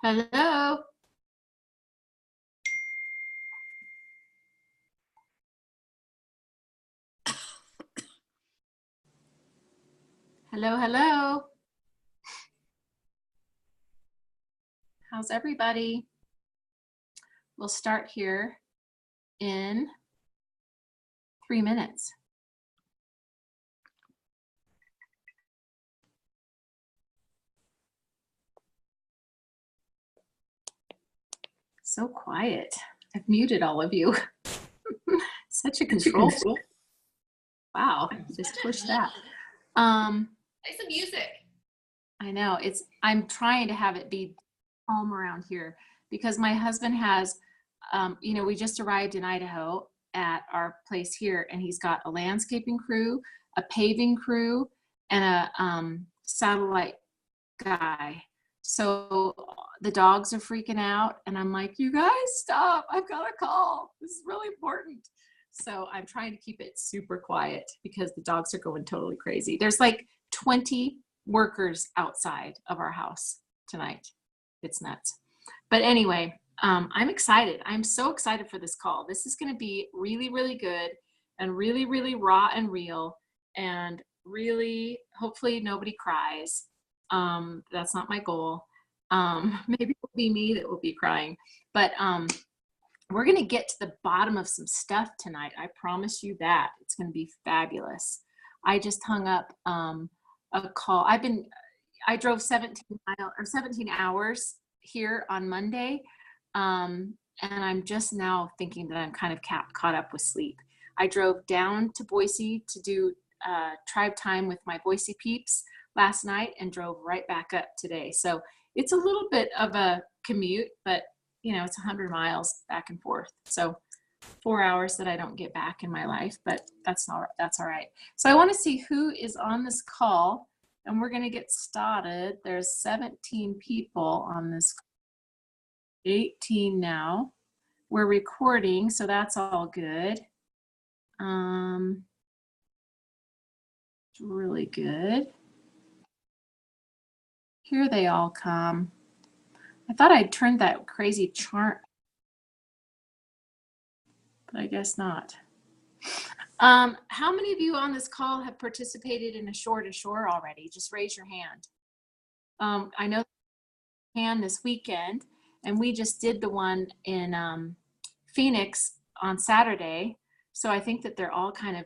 Hello. Hello, hello. How's everybody? We'll start here in 3 minutes. So quiet. I've muted all of you. Such a control. Wow, just push that. Play some music. I know, I'm trying to have it be calm around here because my husband has, we just arrived in Idaho at our place here, and he's got a landscaping crew, a paving crew, and a satellite guy. So the dogs are freaking out, and I'm like, you guys stop, I've got a call, this is really important. So I'm trying to keep it super quiet because the dogs are going totally crazy. There's like 20 workers outside of our house tonight. It's nuts. But anyway, I'm excited. I'm so excited for this call. This is going to be really, really good and really, really raw and real, and really, hopefully nobody cries. That's not my goal. Maybe it'll be me that will be crying, but we're going to get to the bottom of some stuff tonight. I promise you that. It's going to be fabulous. I just hung up a call. I drove 17 hours here on Monday. And I'm just now thinking that I'm kind of caught up with sleep. I drove down to Boise to do tribe time with my Boise peeps last night and drove right back up today. So it's a little bit of a commute, but it's 100 miles back and forth. So 4 hours that I don't get back in my life, but that's all right. So I want to see who is on this call, and we're going to get started. There's 17 people on this call. 18 now. We're recording, so that's all good. Really good. Here they all come. I thought I'd turned that crazy chart, but I guess not. How many of you on this call have participated in a shore to shore already? Just raise your hand. I know this weekend, and we just did the one in Phoenix on Saturday. So I think that they're all kind of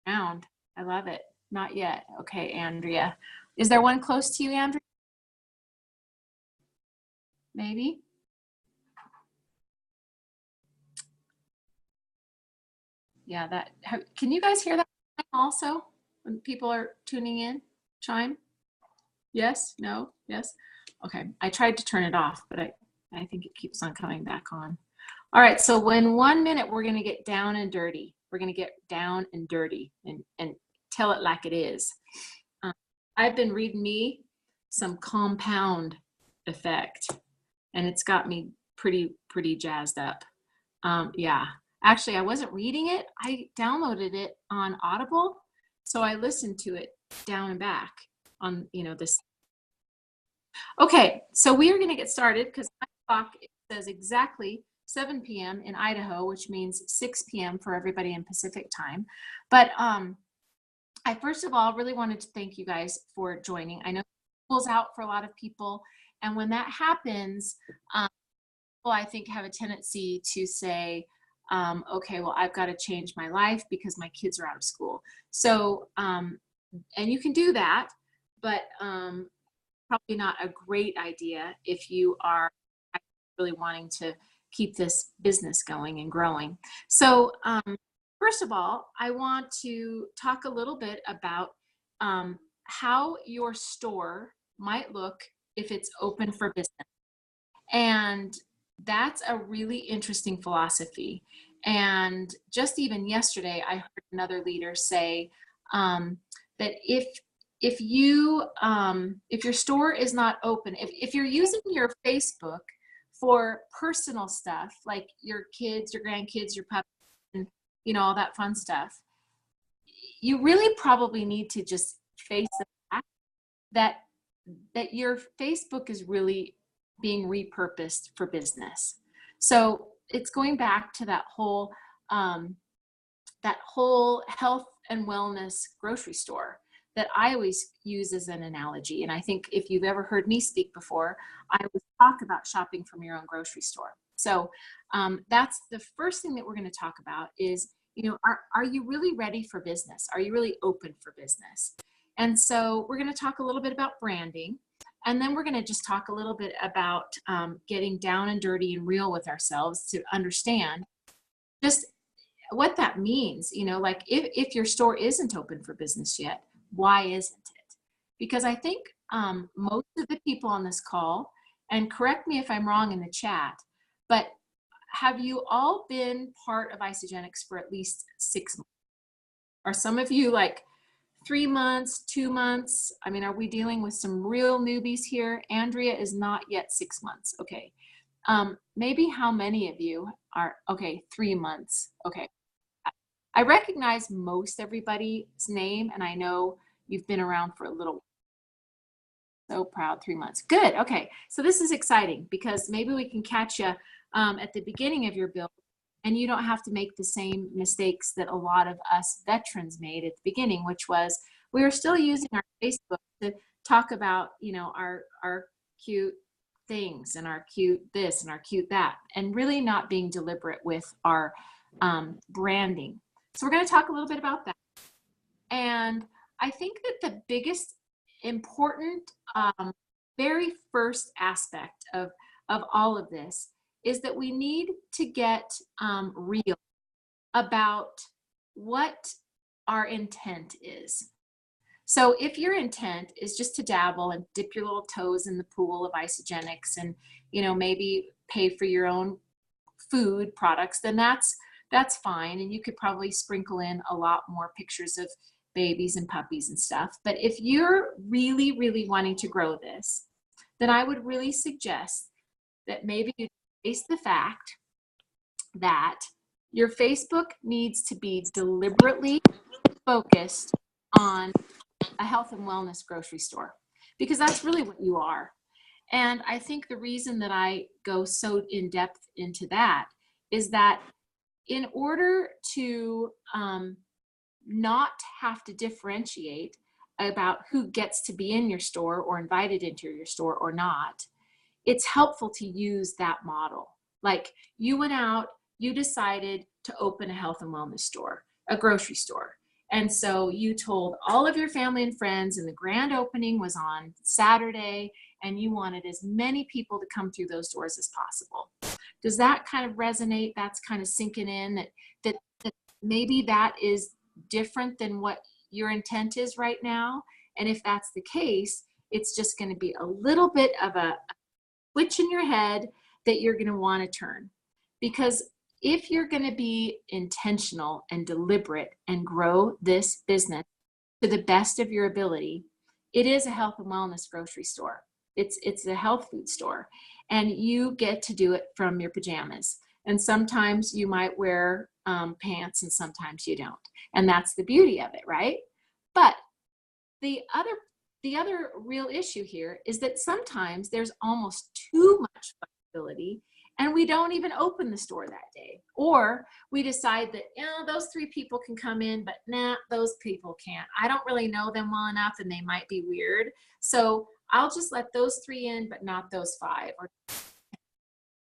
around. I love it. Not yet. Okay, Andrea. Is there one close to you, Andrea? Maybe. Yeah, can you guys hear that also when people are tuning in? Chime? Yes? No? Yes? Okay, I tried to turn it off, but I think it keeps on coming back on. All right, so in 1 minute, we're gonna get down and dirty. We're gonna get down and dirty and tell it like it is. I've been reading me some compound effect, and it's got me pretty jazzed up. Yeah, actually, I wasn't reading it. I downloaded it on Audible, so I listened to it down and back on this. Okay, so we are going to get started because my clock says exactly 7 p.m. in Idaho, which means 6 p.m. for everybody in Pacific time. But I first of all really wanted to thank you guys for joining. I know school's out for a lot of people, and when that happens, people I think have a tendency to say, okay, well, I've got to change my life because my kids are out of school. So, and you can do that, but probably not a great idea if you are really wanting to keep this business going and growing. So first of all, I want to talk a little bit about how your store might look if it's open for business. And that's a really interesting philosophy. And just even yesterday, I heard another leader say that if your store is not open, if you're using your Facebook for personal stuff like your kids, your grandkids, your pups, and all that fun stuff, you really probably need to just face the fact that your Facebook is really being repurposed for business. So it's going back to that whole health and wellness grocery store that I always use as an analogy. And I think if you've ever heard me speak before, I always talk about shopping from your own grocery store. So that's the first thing that we're going to talk about is, are you really ready for business? Are you really open for business? And so we're going to talk a little bit about branding. And then we're going to just talk a little bit about getting down and dirty and real with ourselves to understand just what that means. Like if your store isn't open for business yet, why isn't it? Because I think most of the people on this call, and correct me if I'm wrong in the chat, but have you all been part of Isogenics for at least 6 months? Are some of you like 3 months, 2 months? I mean, are we dealing with some real newbies here? Andrea is not yet 6 months. Okay. Maybe how many of you are, okay, 3 months. Okay. I recognize most everybody's name, and I know you've been around for a little while. So proud, 3 months. Good. Okay. So this is exciting because maybe we can catch you at the beginning of your build, and you don't have to make the same mistakes that a lot of us veterans made at the beginning, which was we were still using our Facebook to talk about, our cute things and our cute this and our cute that, and really not being deliberate with our branding. So we're going to talk a little bit about that. And I think that the biggest important, very first aspect of all of this is that we need to get real about what our intent is. So if your intent is just to dabble and dip your little toes in the pool of Isogenics and, maybe pay for your own food products, then that's fine. And you could probably sprinkle in a lot more pictures of babies and puppies and stuff. But if you're really, really wanting to grow this, then I would really suggest that maybe you face the fact that your Facebook needs to be deliberately focused on a health and wellness grocery store, because that's really what you are. And I think the reason that I go so in depth into that is that in order to not have to differentiate about who gets to be in your store or invited into your store or not, it's helpful to use that model. Like you went out, you decided to open a health and wellness store, a grocery store. And so you told all of your family and friends, and the grand opening was on Saturday, and you wanted as many people to come through those doors as possible. Does that kind of resonate? That's kind of sinking in that maybe that is different than what your intent is right now. And if that's the case, it's just going to be a little bit of a switch in your head that you're going to want to turn. Because if you're going to be intentional and deliberate and grow this business to the best of your ability, it is a health and wellness grocery store. It's a health food store, and you get to do it from your pajamas. And sometimes you might wear pants and sometimes you don't. And that's the beauty of it, right? But the other real issue here is that sometimes there's almost too much flexibility and we don't even open the store that day. Or we decide that, those 3 people can come in, but nah, those people can't. I don't really know them well enough and they might be weird. So I'll just let those 3 in, but not those 5.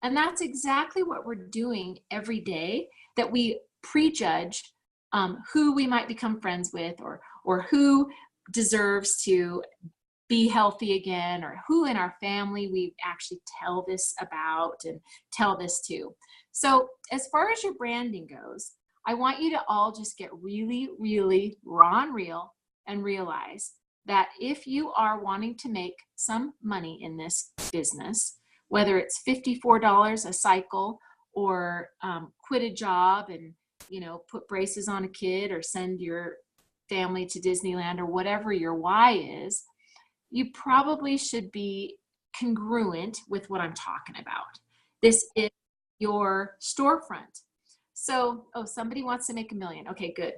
And that's exactly what we're doing every day, that we prejudge who we might become friends with, or who deserves to be healthy again, or who in our family we actually tell this about and tell this to. So as far as your branding goes, I want you to all just get really, really raw and real and realize that if you are wanting to make some money in this business, whether it's $54 a cycle or quit a job and put braces on a kid or send your family to Disneyland or whatever your why is, you probably should be congruent with what I'm talking about. This is your storefront. So, somebody wants to make $1 million. Okay, good.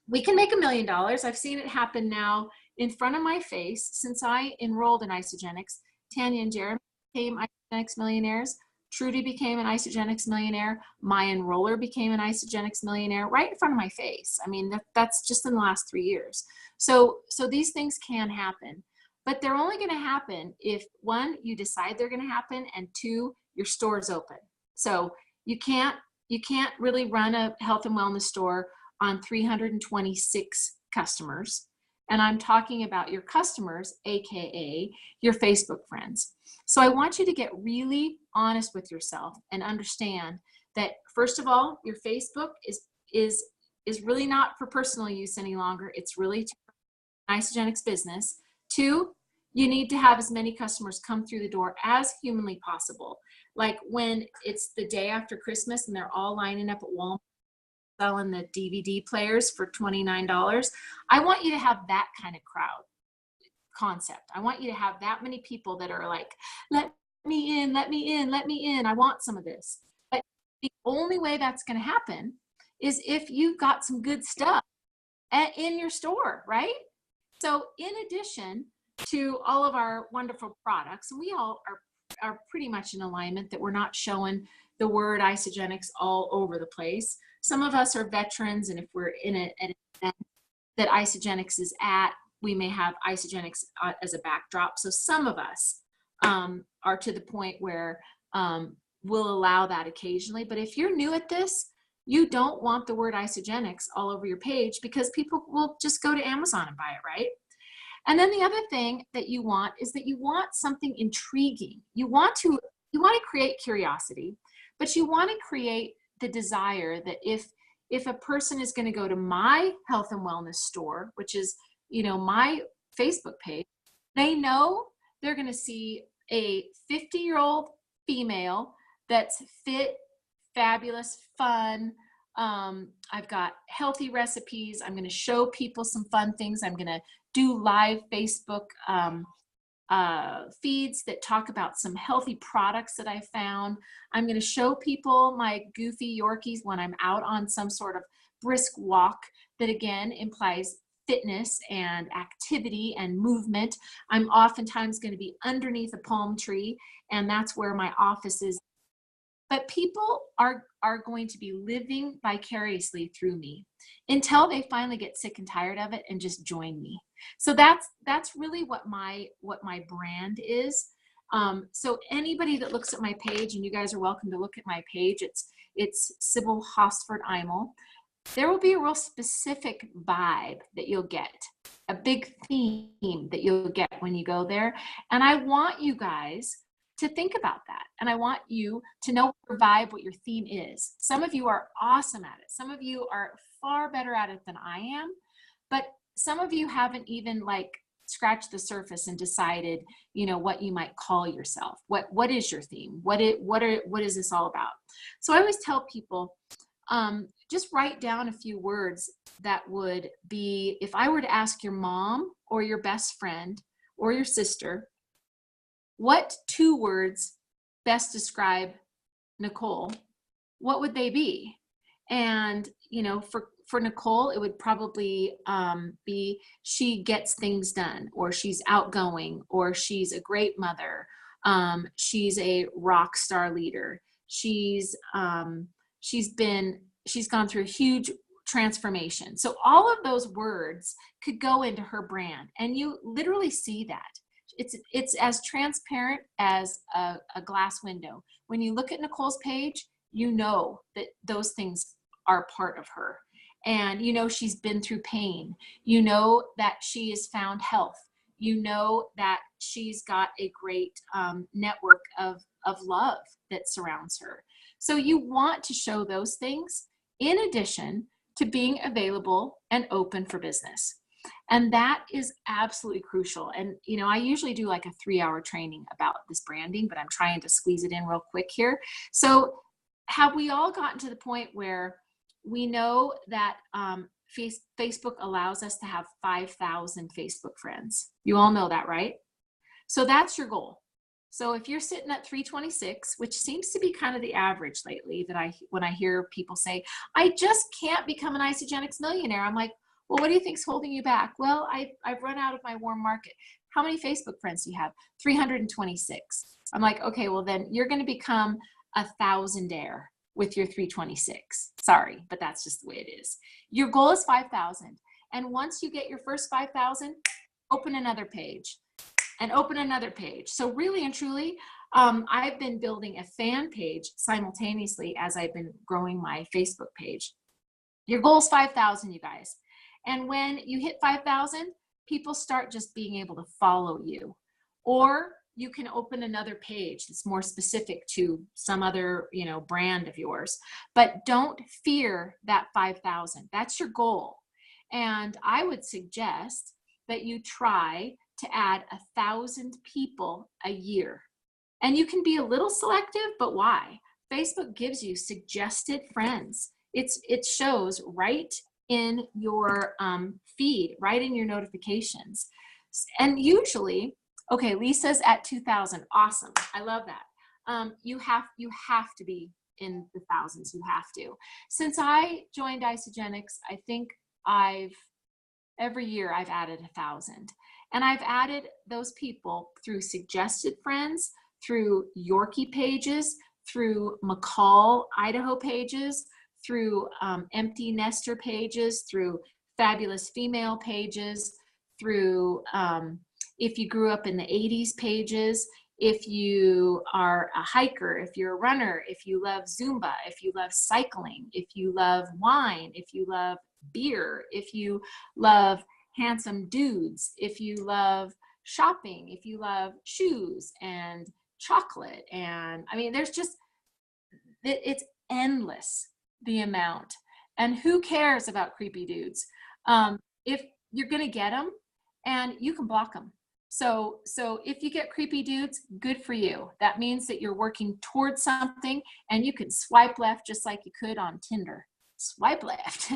We can make $1 million. I've seen it happen now in front of my face since I enrolled in Isogenics. Tanya and Jeremy, became Isagenix millionaires. Trudy became an Isagenix millionaire. My enroller became an Isagenix millionaire right in front of my face. I mean, that's just in the last 3 years. So these things can happen, but they're only going to happen if, one, you decide they're going to happen, and two, your store's open. So you can't really run a health and wellness store on 326 customers. And I'm talking about your customers, AKA your Facebook friends. So I want you to get really honest with yourself and understand that, first of all, your Facebook is really not for personal use any longer. It's really to Isagenix business. Two, you need to have as many customers come through the door as humanly possible. Like when it's the day after Christmas and they're all lining up at Walmart selling the DVD players for $29. I want you to have that kind of crowd concept. I want you to have that many people that are like, let me in, let me in, let me in. I want some of this. But the only way that's going to happen is if you've got some good stuff in your store, right? So in addition to all of our wonderful products, and we all are pretty much in alignment that we're not showing the word Isagenix all over the place. Some of us are veterans, and if we're in an event that Isagenix is at, we may have Isagenix as a backdrop. So some of us are to the point where we'll allow that occasionally. But if you're new at this, you don't want the word Isagenix all over your page, because people will just go to Amazon and buy it, right? And then the other thing that you want is that you want something intriguing. You want to create curiosity, but you want to create the desire that if a person is going to go to my health and wellness store, which is, my Facebook page, they know they're going to see a 50-year-old female that's fit, fabulous, fun. I've got healthy recipes. I'm going to show people some fun things. I'm going to do live Facebook feeds that talk about some healthy products that I found. I'm going to show people my goofy Yorkies when I'm out on some sort of brisk walk that, again, implies fitness and activity and movement. I'm oftentimes going to be underneath a palm tree, and that's where my office is. But people are going to be living vicariously through me until they finally get sick and tired of it and just join me. So that's really what my brand is. So anybody that looks at my page, and you guys are welcome to look at my page, it's Sybil Hosford Imel. There will be a real specific vibe that you'll get, a big theme that you'll get when you go there. And I want you guys to think about that. And I want you to know your vibe, what your theme is. Some of you are awesome at it. Some of you are far better at it than I am, but some of you haven't even scratched the surface and decided, what you might call yourself. What is your theme? What is this all about? So I always tell people, just write down a few words that would be, if I were to ask your mom or your best friend or your sister, what 2 words best describe Nicole, what would they be? And, for Nicole, it would probably be she gets things done, or she's outgoing, or she's a great mother. She's a rock star leader. She's gone through a huge transformation. So all of those words could go into her brand, and you literally see that. It's as transparent as a glass window. When you look at Nicole's page, you know that those things are part of her. And she's been through pain. You know that she has found health. You know that she's got a great network of love that surrounds her. So you want to show those things in addition to being available and open for business. And that is absolutely crucial. And, I usually do like a 3-hour training about this branding, but I'm trying to squeeze it in real quick here. So have we all gotten to the point where we know that Facebook allows us to have 5,000 Facebook friends? You all know that, right? So that's your goal. So if you're sitting at 326, which seems to be kind of the average lately, when I hear people say, I just can't become an Isagenix millionaire, I'm like, well, what do you think's holding you back? Well, I've run out of my warm market. How many Facebook friends do you have? 326. I'm like, okay, well then you're going to become a thousandaire with your 326. Sorry, but that's just the way it is. Your goal is 5,000. And once you get your first 5,000, open another page and open another page. So really and truly, I've been building a fan page simultaneously as I've been growing my Facebook page. Your goal is 5,000, you guys. And when you hit 5,000, people start just being able to follow you. Or you can open another page that's more specific to some other, brand of yours. But don't fear that 5,000. That's your goal. And I would suggest that you try to add 1,000 people a year. And you can be a little selective, but why? Facebook gives you suggested friends. It shows right in your feed, right in your notifications. And usually, okay, Lisa's at 2,000. Awesome. I love that. You have to be in the thousands. You have to. Since I joined Isogenics, I think every year I've added 1,000. And I've added those people through suggested friends, through Yorkie pages, through McCall, Idaho pages, through empty nester pages, through fabulous female pages, through if you grew up in the 80s pages, if you are a hiker, if you're a runner, if you love Zumba, if you love cycling, if you love wine, if you love beer, if you love handsome dudes, if you love shopping, if you love shoes and chocolate. And I mean, there's just, it's endless, the amount. And who cares about creepy dudes? If you're going to get them, and you can block them. So if you get creepy dudes, good for you. That means that you're working towards something, and you can swipe left just like you could on Tinder. Swipe left,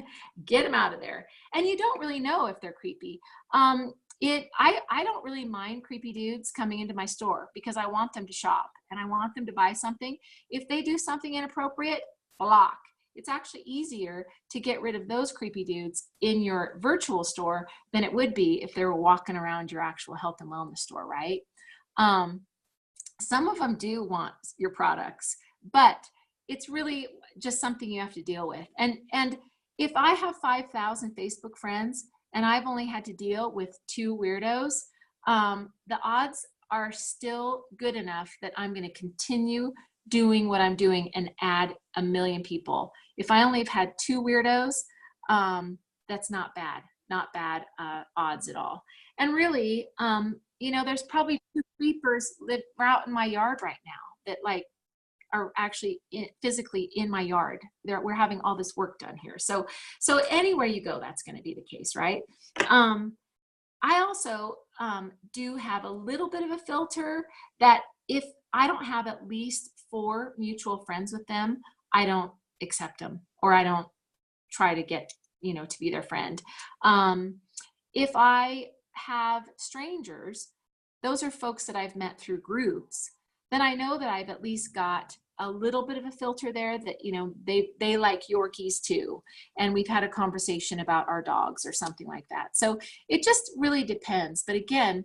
get them out of there. And you don't really know if they're creepy. I don't really mind creepy dudes coming into my store because I want them to shop and I want them to buy something. If they do something inappropriate, block. It's actually easier to get rid of those creepy dudes in your virtual store than it would be if they were walking around your actual health and wellness store, right? Some of them do want your products, but it's really just something you have to deal with. And if I have 5,000 Facebook friends and I've only had to deal with 2 weirdos, the odds are still good enough that I'm going to continue doing what I'm doing and add 1 million people. If I only have had 2 weirdos, that's not bad odds at all. And really, there's probably 2 creepers that are out in my yard right now that are actually physically in my yard. We're having all this work done here. So anywhere you go, that's going to be the case, right? I also do have a little bit of a filter that if I don't have at least 4 mutual friends with them, I don't accept them, or I don't try to get, to be their friend. If I have strangers, those are folks that I've met through groups, then I know that I've at least got a little bit of a filter there that, they like Yorkies too. And we've had a conversation about our dogs or something like that. So it just really depends. But again,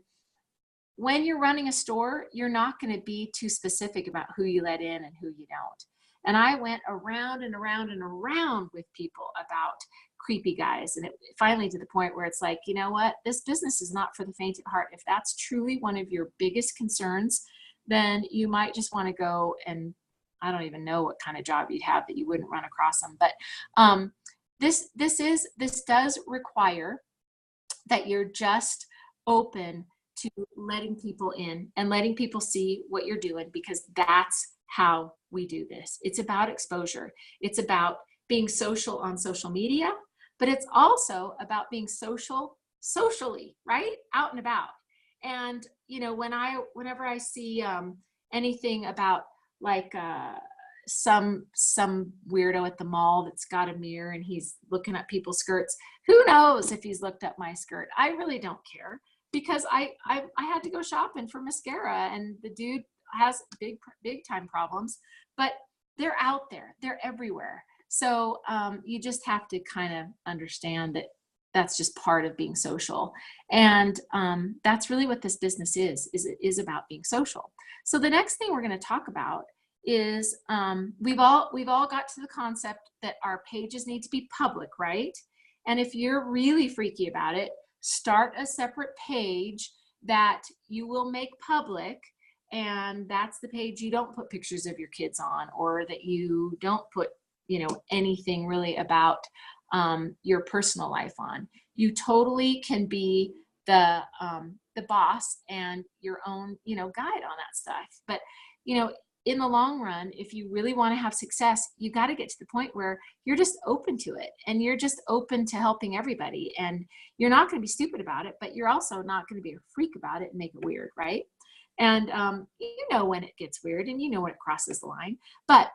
when you're running a store, you're not going to be too specific about who you let in and who you don't. And I went around and around and around with people about creepy guys. And it finally to the point where it's like, you know what, this business is not for the faint of heart. If that's truly one of your biggest concerns, then you might just want to go, and I don't even know what kind of job you'd have that you wouldn't run across them. But this does require that you're just open to letting people in and letting people see what you're doing, because that's how we do this. It's about exposure. It's about being social on social media, but it's also about being socially, right? Out and about. And, whenever I see anything about some weirdo at the mall that's got a mirror and he's looking at people's skirts, who knows if he's looked at my skirt? I really don't care, because I had to go shopping for mascara, and the dude has big time problems, but they're out there, they're everywhere. So you just have to kind of understand that that's just part of being social. And that's really what this business is about being social. So the next thing we're going to talk about is we've all got to the concept that our pages need to be public, right? And if you're really freaky about it, start a separate page that you will make public, and that's the page you don't put pictures of your kids on, or that you don't put, you know, anything really about your personal life on. You totally can be the boss and your own, you know, guide on that stuff. But, you know, in the long run, if you really want to have success, you got to get to the point where you're just open to it, and you're just open to helping everybody, and you're not going to be stupid about it, but you're also not going to be a freak about it and make it weird, right? And you know when it gets weird, and you know when it crosses the line. But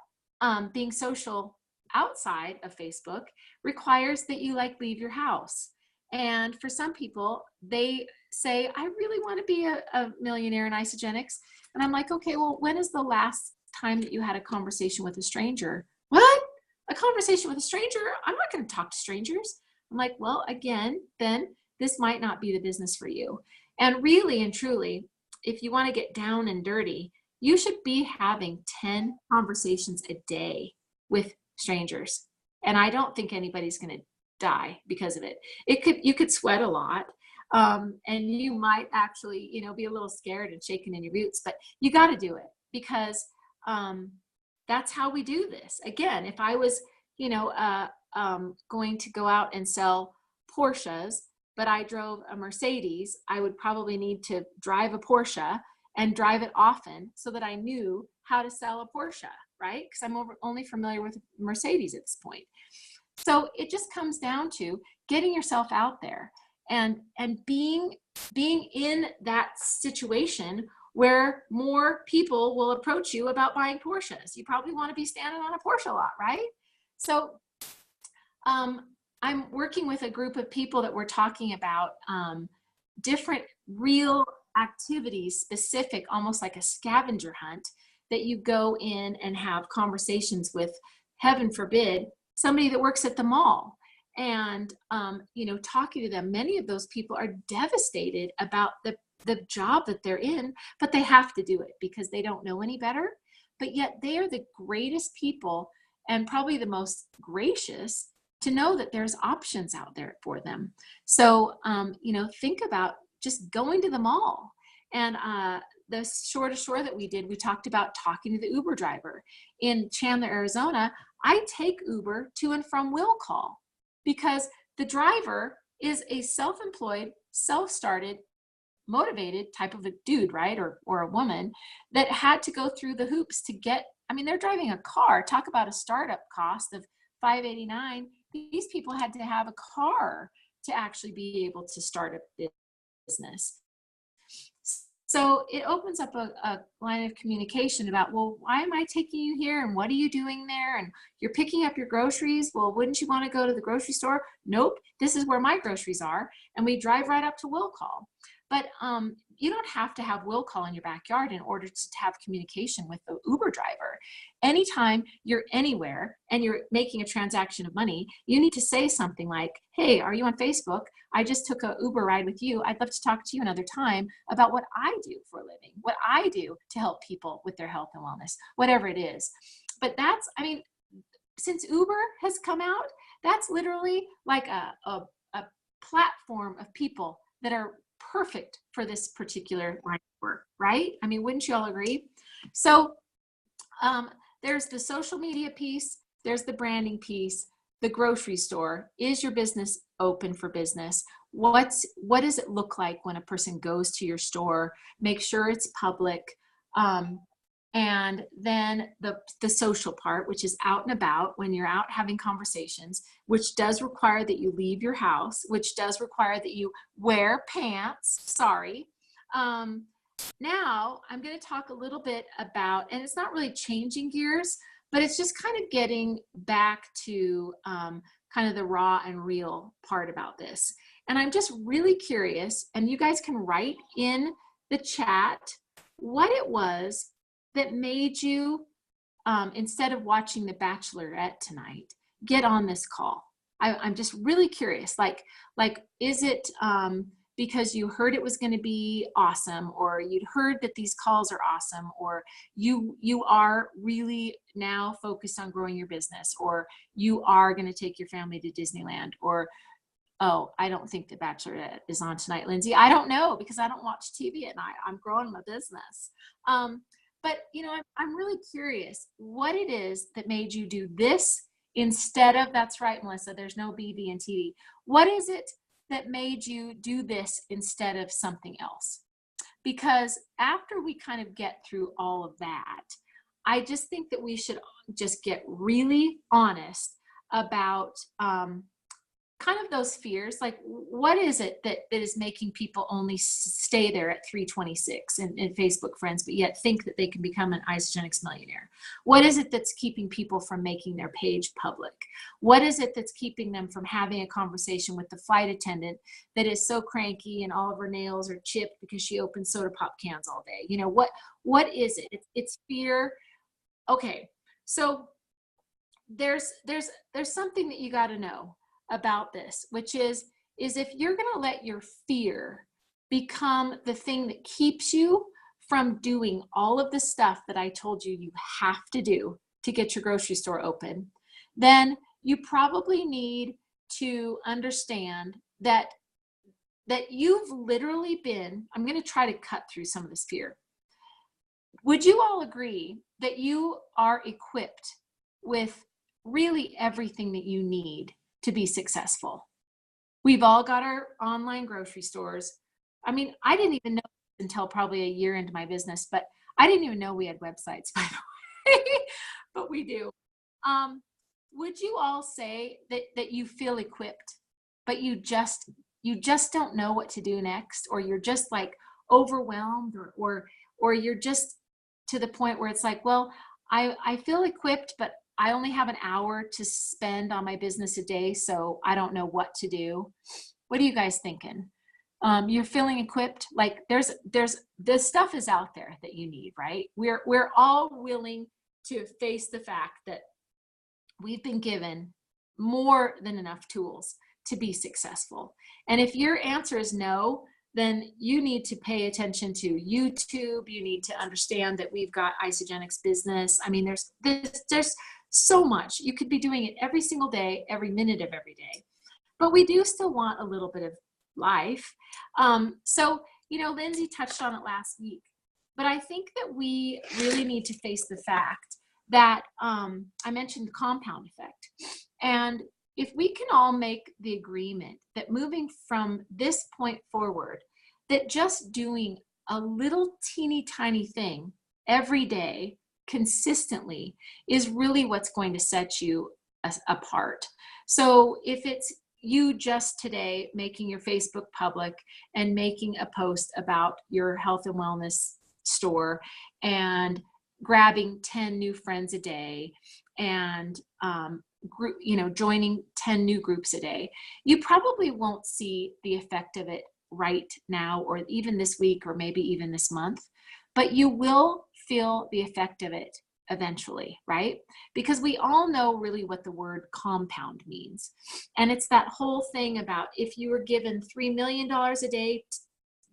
being social outside of Facebook requires that you like leave your house. And for some people, they say, I really want to be a millionaire in isogenics. And I'm like, okay, well, when is the last time that you had a conversation with a stranger? What? A conversation with a stranger? I'm not going to talk to strangers. I'm like, well, again, then this might not be the business for you. And really and truly, if you want to get down and dirty, you should be having 10 conversations a day with strangers. And I don't think anybody's going to die because of it. You could sweat a lot. And you might actually, you know, be a little scared and shaking in your boots, but you got to do it, because that's how we do this. Again, if I was, you know, going to go out and sell Porsches, but I drove a Mercedes, I would probably need to drive a Porsche and drive it often so that I knew how to sell a Porsche, right? Because I'm only familiar with Mercedes at this point. So it just comes down to getting yourself out there and being in that situation where more people will approach you about buying Porsches. You probably want to be standing on a Porsche lot, right? So I'm working with a group of people that we're talking about different real activities, specific, almost like a scavenger hunt, that you go in and have conversations with, heaven forbid, somebody that works at the mall. And, you know, talking to them, many of those people are devastated about the job that they're in, but they have to do it because they don't know any better. But yet they are the greatest people and probably the most gracious to know that there's options out there for them. So, you know, think about just going to the mall. And the shore to shore that we did, we talked about talking to the Uber driver. In Chandler, Arizona, I take Uber to and from will call, because the driver is a self-employed, self-started, motivated type of a dude, right? Or a woman that had to go through the hoops to get, I mean, they're driving a car. Talk about a startup cost of $589. These people had to have a car to actually be able to start a business. So it opens up a line of communication about, well, why am I taking you here? And what are you doing there? And you're picking up your groceries. Well, wouldn't you want to go to the grocery store? Nope, this is where my groceries are. And we drive right up to will call. But you don't have to have will call in your backyard in order to have communication with the Uber driver. Anytime you're anywhere and you're making a transaction of money, you need to say something like, hey, are you on Facebook? I just took a Uber ride with you. I'd love to talk to you another time about what I do for a living, what I do to help people with their health and wellness, whatever it is. But that's, I mean, since Uber has come out, that's literally like a platform of people that are perfect for this particular line of work, right? I mean, wouldn't you all agree? So there's the social media piece, there's the branding piece, the grocery store. Is your business open for business? What does it look like when a person goes to your store? Make sure it's public. And then the social part, which is out and about when you're out having conversations, which does require that you leave your house, which does require that you wear pants. Sorry. Now I'm going to talk a little bit about, and it's not really changing gears, but it's just kind of getting back to kind of the raw and real part about this. And I'm just really curious, and you guys can write in the chat what it was that made you, instead of watching The Bachelorette tonight, get on this call. I'm just really curious. Like, is it because you heard it was going to be awesome, or you'd heard that these calls are awesome, or you are really now focused on growing your business, or you are going to take your family to Disneyland, or, oh, I don't think The Bachelorette is on tonight, Lindsay. I don't know, because I don't watch TV at night. I'm growing my business. But I'm really curious what it is that made you do this instead of, that's right, Melissa, there's no BV in TV. What is it that made you do this instead of something else? Because after we kind of get through all of that, I just think that we should just get really honest about kind of those fears. Like, what is it that is making people only stay there at 326 in Facebook friends, but yet think that they can become an Isogenics millionaire? What is it that's keeping people from making their page public? What is it that's keeping them from having a conversation with the flight attendant that is so cranky and all of her nails are chipped because she opens soda pop cans all day? What is it? It's fear. Okay, so there's something that you got to know about this, which is if you're going to let your fear become the thing that keeps you from doing all of the stuff that I told you you have to do to get your grocery store open, then you probably need to understand that you've literally been, I'm going to try to cut through some of this fear. Would you all agree that you are equipped with really everything that you need to be successful? We've all got our online grocery stores. I mean, I didn't even know until probably a year into my business, but I didn't even know we had websites, by the way, but we do. Would you all say that you feel equipped, but you just don't know what to do next, or you're just like overwhelmed, or you're just to the point where it's like, well, I feel equipped, but I only have an hour to spend on my business a day, so I don't know what to do. What are you guys thinking? You're feeling equipped? Like there's this stuff is out there that you need, right? We're all willing to face the fact that we've been given more than enough tools to be successful. And if your answer is no, then you need to pay attention to YouTube. You need to understand that we've got Isogenics business. I mean, there's so much. You could be doing it every single day, every minute of every day. But we do still want a little bit of life. So, Lindsay touched on it last week, but I think that we really need to face the fact that I mentioned the compound effect. And if we can all make the agreement that moving from this point forward, that just doing a little teeny tiny thing every day consistently is really what's going to set you apart. So if it's you just today making your Facebook public and making a post about your health and wellness store and grabbing 10 new friends a day and joining 10 new groups a day, you probably won't see the effect of it right now, or even this week, or maybe even this month, but you will feel the effect of it eventually, right? Because we all know really what the word compound means. And it's that whole thing about if you were given $3 million a day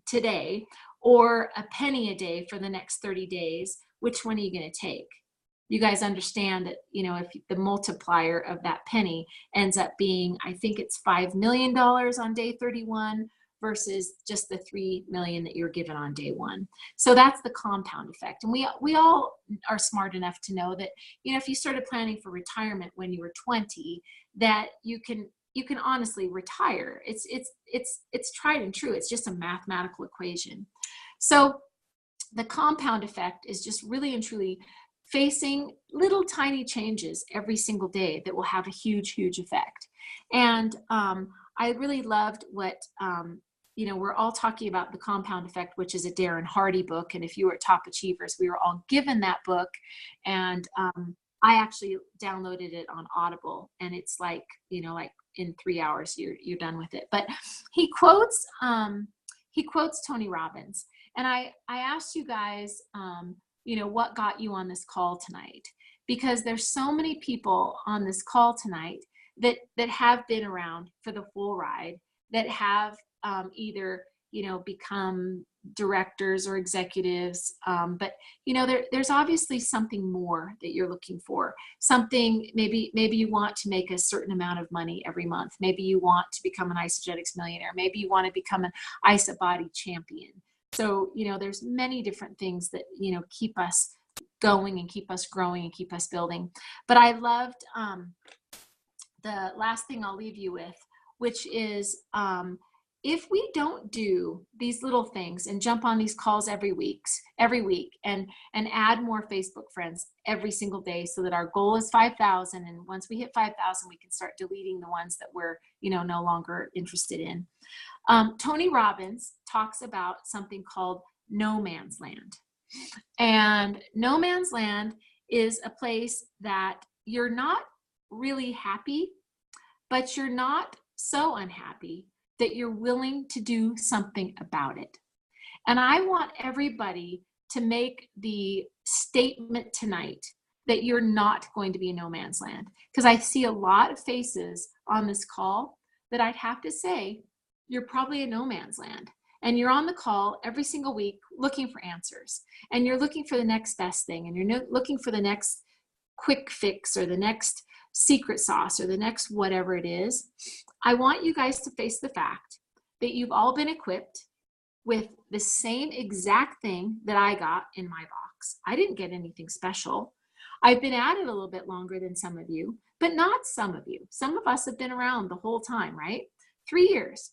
today, or a penny a day for the next 30 days, which one are you going to take? You guys understand that, if the multiplier of that penny ends up being, I think it's $5 million on day 31 versus just the 3 million that you're given on day one. So that's the compound effect. And we all are smart enough to know that, if you started planning for retirement when you were 20, that you can honestly retire. It's tried and true. It's just a mathematical equation. So the compound effect is just really and truly facing little tiny changes every single day that will have a huge, huge effect. And I really loved what, we're all talking about the compound effect, which is a Darren Hardy book. And if you were Top Achievers, we were all given that book. And I actually downloaded it on Audible, and it's like, like in 3 hours, you're done with it. But he quotes Tony Robbins. And I asked you guys, what got you on this call tonight? Because there's so many people on this call tonight that have been around for the full ride, that have either become directors or executives. But there's obviously something more that you're looking for. Something, maybe you want to make a certain amount of money every month. Maybe you want to become an Isogetics millionaire. Maybe you want to become an ISA body champion. So, there's many different things that, keep us going and keep us growing and keep us building. But I loved the last thing I'll leave you with, which is, if we don't do these little things and jump on these calls every week and add more Facebook friends every single day, so that our goal is 5,000. And once we hit 5,000, we can start deleting the ones that we're, no longer interested in. Tony Robbins talks about something called no man's land. And no man's land is a place that you're not really happy, but you're not so unhappy that you're willing to do something about it. And I want everybody to make the statement tonight that you're not going to be in no man's land. Because I see a lot of faces on this call that I'd have to say, you're probably in no man's land. And you're on the call every single week looking for answers. And you're looking for the next best thing. And you're looking for the next quick fix or the next secret sauce or the next whatever it is. I want you guys to face the fact that you've all been equipped with the same exact thing that I got in my box. I didn't get anything special. I've been at it a little bit longer than some of you, but not some of you. Some of us have been around the whole time, right? 3 years.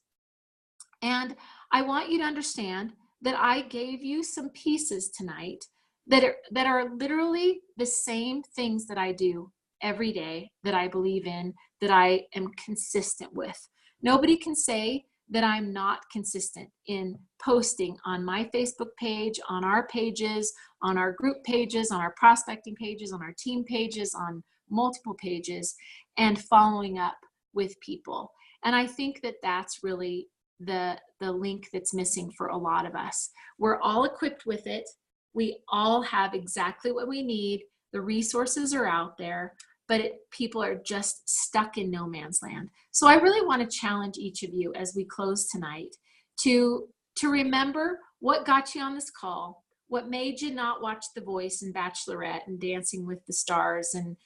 And I want you to understand that I gave you some pieces tonight that are literally the same things that I do every day, that I believe in, that I am consistent with. Nobody can say that I'm not consistent in posting on my Facebook page, on our pages, on our group pages, on our prospecting pages, on our team pages, on multiple pages, and following up with people. And I think that that's really the link that's missing for a lot of us. We're all equipped with it. We all have exactly what we need. The resources are out there, but people are just stuck in no man's land. So I really want to challenge each of you as we close tonight to remember what got you on this call, what made you not watch The Voice and Bachelorette and Dancing with the Stars and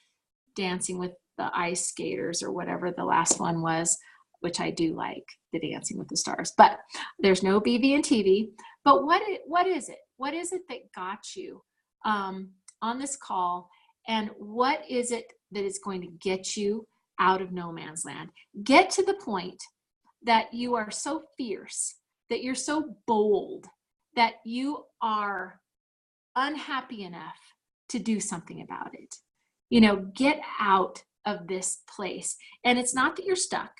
Dancing with the Ice Skaters or whatever the last one was, which I do like, the Dancing with the Stars. But there's no BB and TV. But what is it? What is it that got you on this call? And what is it that is going to get you out of no man's land? Get to the point that you are so fierce, that you're so bold, that you are unhappy enough to do something about it. Get out of this place. And it's not that you're stuck,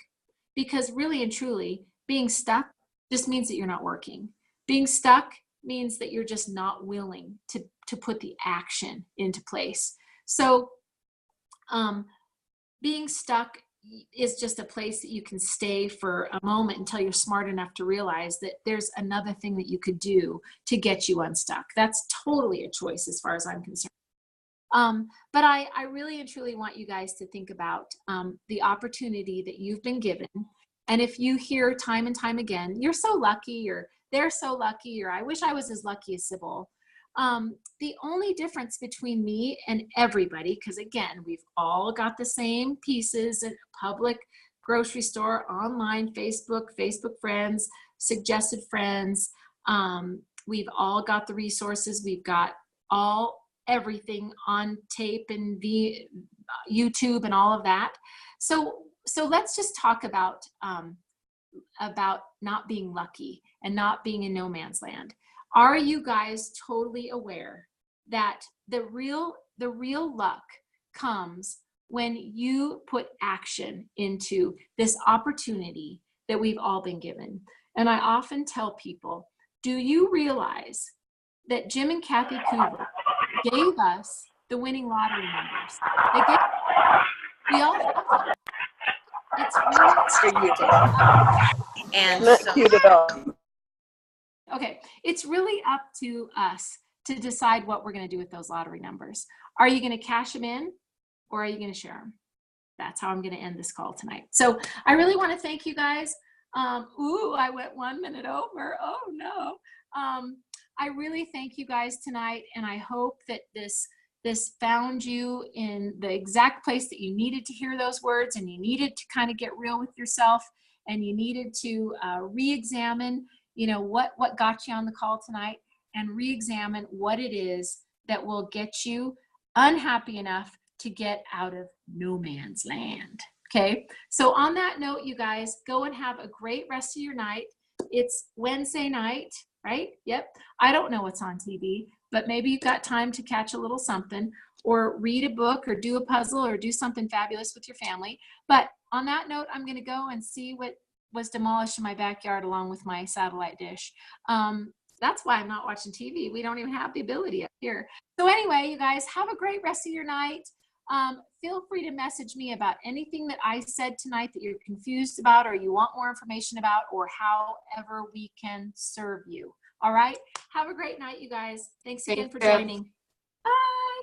because really and truly, being stuck just means that you're not working. Being stuck means that you're just not willing to put the action into place. So being stuck is just a place that you can stay for a moment until you're smart enough to realize that there's another thing that you could do to get you unstuck. That's totally a choice as far as I'm concerned. But I really and truly want you guys to think about the opportunity that you've been given. And if you hear time and time again, you're so lucky, or they're so lucky, or I wish I was as lucky as Sybil. The only difference between me and everybody, because again, we've all got the same pieces at public, grocery store, online, Facebook friends, suggested friends. We've all got the resources. We've got everything on tape and YouTube and all of that. So let's just talk about not being lucky and not being in no man's land. Are you guys totally aware that the real luck comes when you put action into this opportunity that we've all been given? And I often tell people, do you realize that Jim and Kathy Coover gave us the winning lottery numbers? We all have them. It's really not cute at all. Okay, it's really up to us to decide what we're going to do with those lottery numbers. Are you going to cash them in, or are you going to share them? That's how I'm going to end this call tonight. So I really want to thank you guys. Ooh, I went 1 minute over. Oh no. I really thank you guys tonight, and I hope that this found you in the exact place that you needed to hear those words, and you needed to kind of get real with yourself, and you needed to re-examine, you know, what got you on the call tonight, and re-examine what it is that will get you unhappy enough to get out of no man's land. Okay, so on that note, you guys, go and have a great rest of your night. It's Wednesday night, right? Yep. I don't know what's on TV, but maybe you've got time to catch a little something, or read a book, or do a puzzle, or do something fabulous with your family. But on that note, I'm going to go and see what was demolished in my backyard along with my satellite dish. That's why I'm not watching TV. We don't even have the ability up here. So anyway, you guys, have a great rest of your night. Feel free to message me about anything that I said tonight that you're confused about, or you want more information about, or however we can serve you. All right. Have a great night, you guys. Thanks again for joining. Bye.